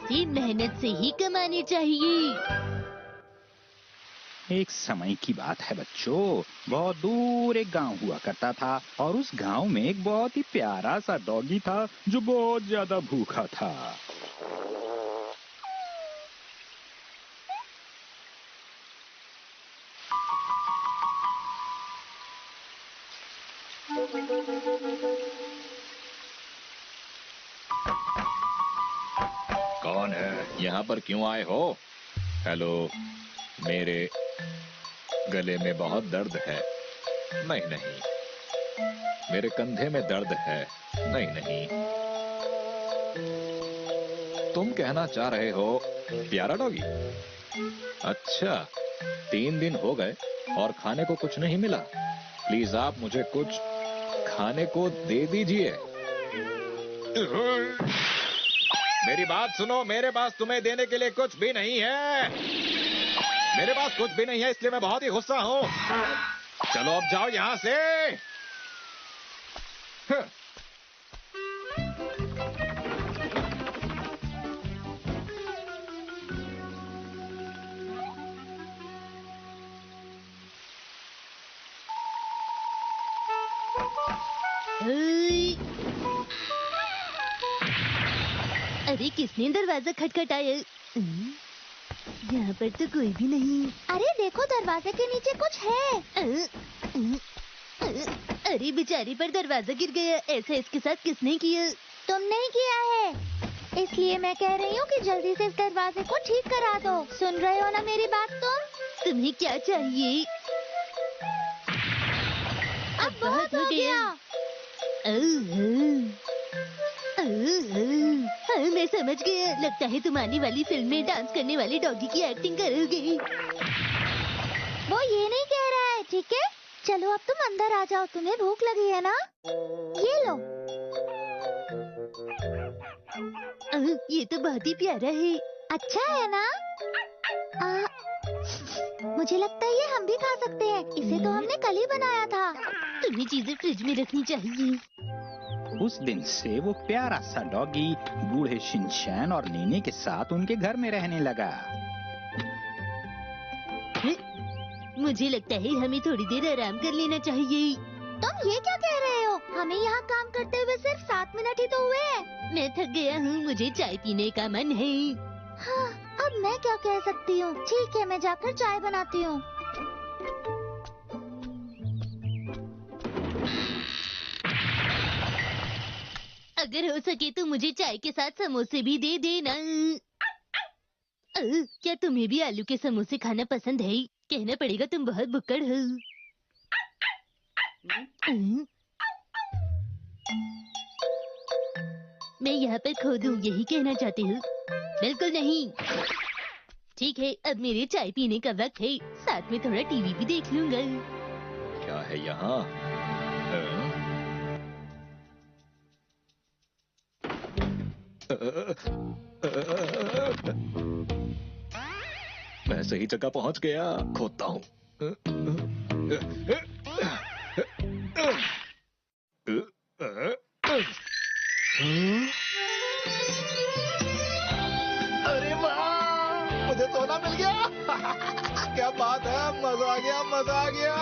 पैसे मेहनत से ही कमाने चाहिए। एक समय की बात है बच्चों, बहुत दूर एक गांव हुआ करता था और उस गांव में एक बहुत ही प्यारा सा डॉगी था जो बहुत ज्यादा भूखा था। कौन है? यहाँ पर क्यों आए हो? हेलो, मेरे गले में बहुत दर्द है। नहीं, मेरे कंधे में दर्द है। नहीं, तुम कहना चाह रहे हो प्यारा डॉगी? अच्छा, 3 दिन हो गए और खाने को कुछ नहीं मिला। प्लीज आप मुझे कुछ खाने को दे दीजिए। मेरी बात सुनो, मेरे पास तुम्हें देने के लिए कुछ भी नहीं है। मेरे पास कुछ भी नहीं है, इसलिए मैं बहुत ही गुस्सा हूँ। चलो अब जाओ यहाँ से। अरे किसने दरवाजा खटखटाया? यहाँ पर तो कोई भी नहीं। अरे देखो, दरवाजे के नीचे कुछ है। अरे बेचारी पर दरवाजा गिर गया। ऐसा इसके साथ किसने किया? तुमने ही किया है, इसलिए मैं कह रही हूँ कि जल्दी से इस दरवाजे को ठीक करा दो। सुन रहे हो ना मेरी बात तुम? तुम्हें क्या चाहिए? अब बहुत हो गया। मैं समझ गया। लगता है तुम आने वाली फिल्म में डांस करने वाली डॉगी की एक्टिंग करोगे। वो ये नहीं कह रहा है, ठीक है? चलो अब तुम अंदर आ जाओ, तुम्हें भूख लगी है ना? ये लो। ये तो बहुत ही प्यारा है। अच्छा है ना? मुझे लगता है ये हम भी खा सकते हैं। इसे तो हमने कल ही बनाया था। तुम्हें चीजें फ्रिज में रखनी चाहिए। उस दिन से वो प्यारा सा डॉगी बूढ़े शिनचैन और नीनी के साथ उनके घर में रहने लगा। मुझे लगता है हमें थोड़ी देर आराम कर लेना चाहिए। तुम ये क्या कह रहे हो? हमें यहाँ काम करते हुए सिर्फ 7 मिनट ही तो हुए हैं। मैं थक गया हूँ, मुझे चाय पीने का मन है। हाँ, अब मैं क्या कह सकती हूँ? ठीक है, मैं जाकर चाय बनाती हूँ। अगर हो सके तो मुझे चाय के साथ समोसे भी दे देना। क्या तुम्हें भी आलू के समोसे खाना पसंद है? कहना पड़ेगा तुम बहुत भुक्कड़ हो। मैं यहाँ पर खो दूँ, यही कहना चाहती हूँ? बिल्कुल नहीं। ठीक है, अब मेरे चाय पीने का वक्त है। साथ में थोड़ा टीवी भी देख लूंगा। क्या है यहाँ? मैं सही जगह पहुंच गया। खोदता हूँ। अरे वाह, मुझे सोना मिल गया। क्या बात है, मजा आ गया, मजा आ गया।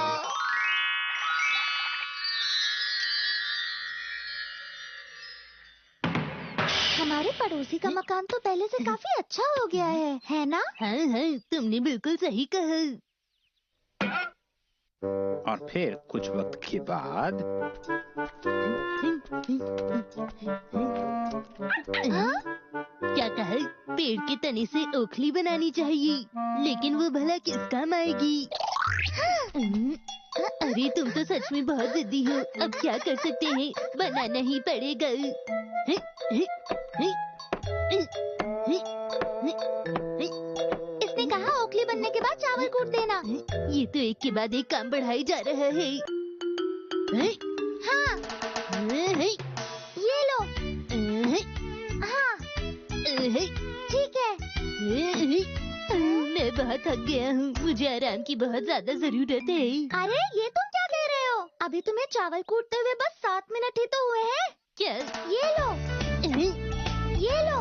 हमारे पड़ोसी का मकान तो पहले से काफी अच्छा हो गया है ना? हाँ हाँ, तुमने बिल्कुल सही कहा। और फिर कुछ वक्त के बाद क्या कहा? पेड़ के तने से ओखली बनानी चाहिए, लेकिन वो भला किस काम आएगी? अरे तुम तो सच में बहुत जिद्दी हो। अब क्या कर सकते हैं, बनाना ही पड़ेगा। इसने कहा ओखली बनने के बाद चावल कूट देना। ये तो एक के बाद एक काम बढ़ाई जा रहा है। हाँ, ये लो। हाँ, ठीक है। मैं बहुत थक गया हूँ, मुझे आराम की बहुत ज्यादा जरूरत है। अरे ये तुम क्या कह रहे हो? अभी तुम्हें चावल कूटते हुए बस 7 मिनट ही तो हुए हैं। क्या? ये लो, ये लो।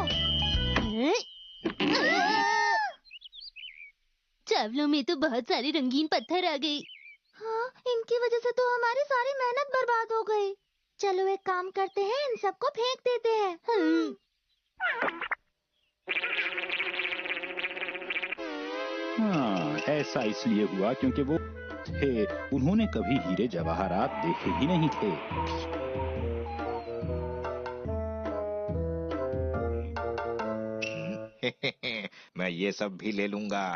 बावलों में तो बहुत सारे रंगीन पत्थर आ गए। हाँ, इनकी वजह से तो हमारी सारी मेहनत बर्बाद हो गई। चलो एक काम करते हैं, इन सबको फेंक देते हैं। हाँ, ऐसा इसलिए हुआ क्योंकि वो थे, उन्होंने कभी हीरे जवाहरात देखे ही नहीं थे। मैं ये सब भी ले लूंगा।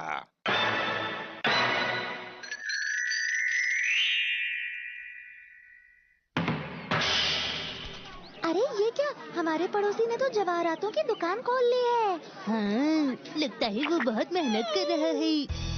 अरे ये क्या, हमारे पड़ोसी ने तो जवाहरातों की दुकान खोल ली है। हाँ, लगता है वो बहुत मेहनत कर रहा है।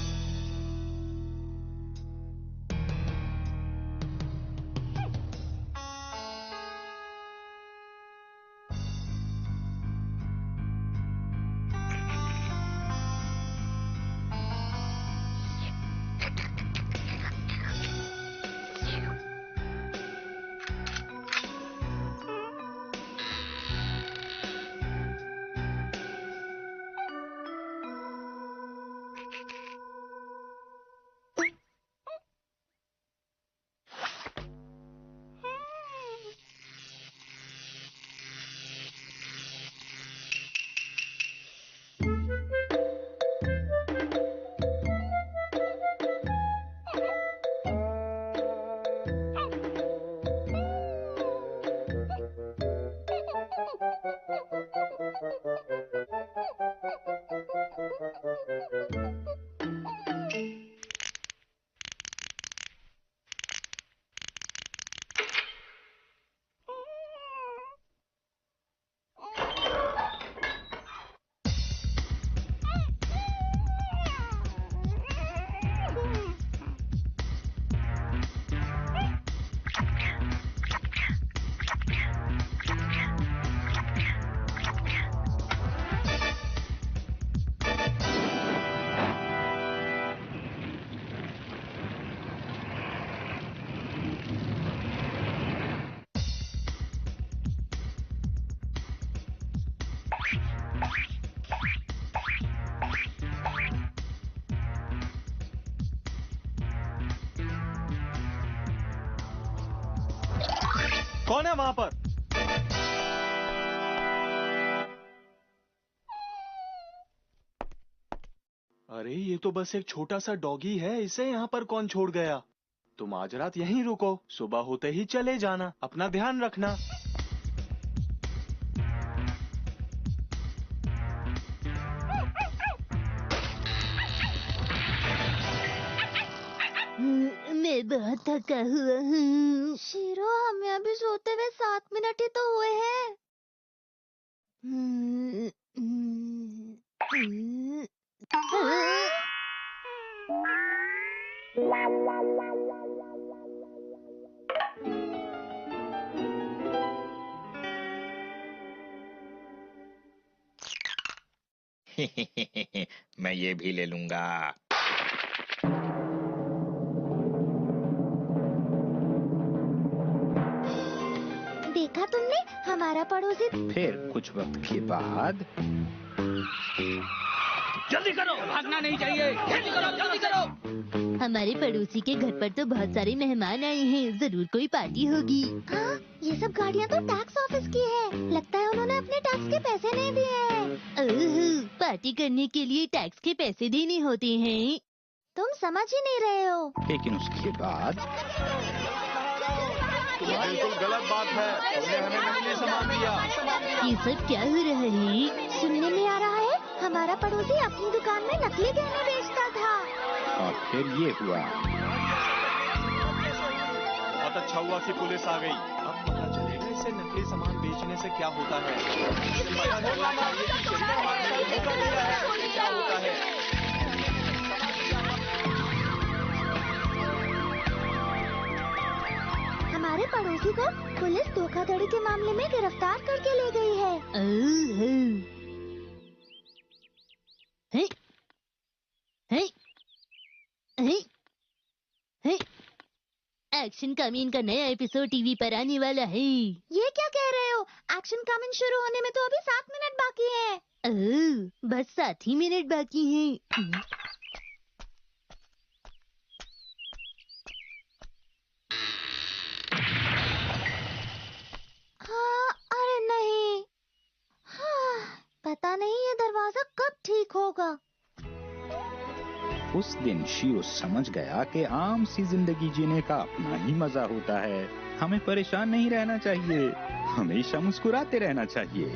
कौन है वहां पर? अरे ये तो बस एक छोटा सा डॉगी है, इसे यहाँ पर कौन छोड़ गया? तुम आज रात यहीं रुको, सुबह होते ही चले जाना। अपना ध्यान रखना। मैं बहुत थका हुआ हूँ। शीरो, हमें अभी सोते हुए 7 मिनट ही तो हुए हैं। मैं ये भी ले लूंगा। देखा तुमने, हमारा पड़ोसी। फिर कुछ वक्त के बाद जल्दी करो, भागना नहीं चाहिए। जल्दी करो, जल्दी करो। हमारे पड़ोसी के घर पर तो बहुत सारे मेहमान आए हैं, जरूर कोई पार्टी होगी। हाँ, ये सब गाड़ियाँ तो टैक्स ऑफिस की है। लगता है उन्होंने अपने टैक्स के पैसे नहीं दिए हैं। ओह, पार्टी करने के लिए टैक्स के पैसे देने होते हैं। तुम समझ ही नहीं रहे हो। लेकिन उसके बाद बिल्कुल गलत बात है, तुमने हमें नकली सामान दिया। ये सब क्या हो रहा है? सुनने में आ रहा है हमारा पड़ोसी अपनी दुकान में नकली गहने बेचता था। और फिर ये हुआ। बहुत अच्छा हुआ कि पुलिस आ गई। अब पता चलेगा इसे नकली सामान बेचने से क्या होता है। इसे पता चलना चाहिए कि सही सामान में धोखा दिया है, इससे क्या होता है। हमारे पड़ोसी को पुलिस धोखाधड़ी के मामले में गिरफ्तार करके ले गई है। ओह, हे, हे, हे, हे। एक्शन कमीन का नया एपिसोड टीवी पर आने वाला है। ये क्या कह रहे हो? एक्शन कमिंग शुरू होने में तो अभी 7 मिनट बाकी है। ओह, बस 7 ही मिनट बाकी हैं। पता नहीं ये दरवाजा कब ठीक होगा। उस दिन शिरो समझ गया कि आम सी जिंदगी जीने का अपना ही मजा होता है। हमें परेशान नहीं रहना चाहिए, हमेशा मुस्कुराते रहना चाहिए।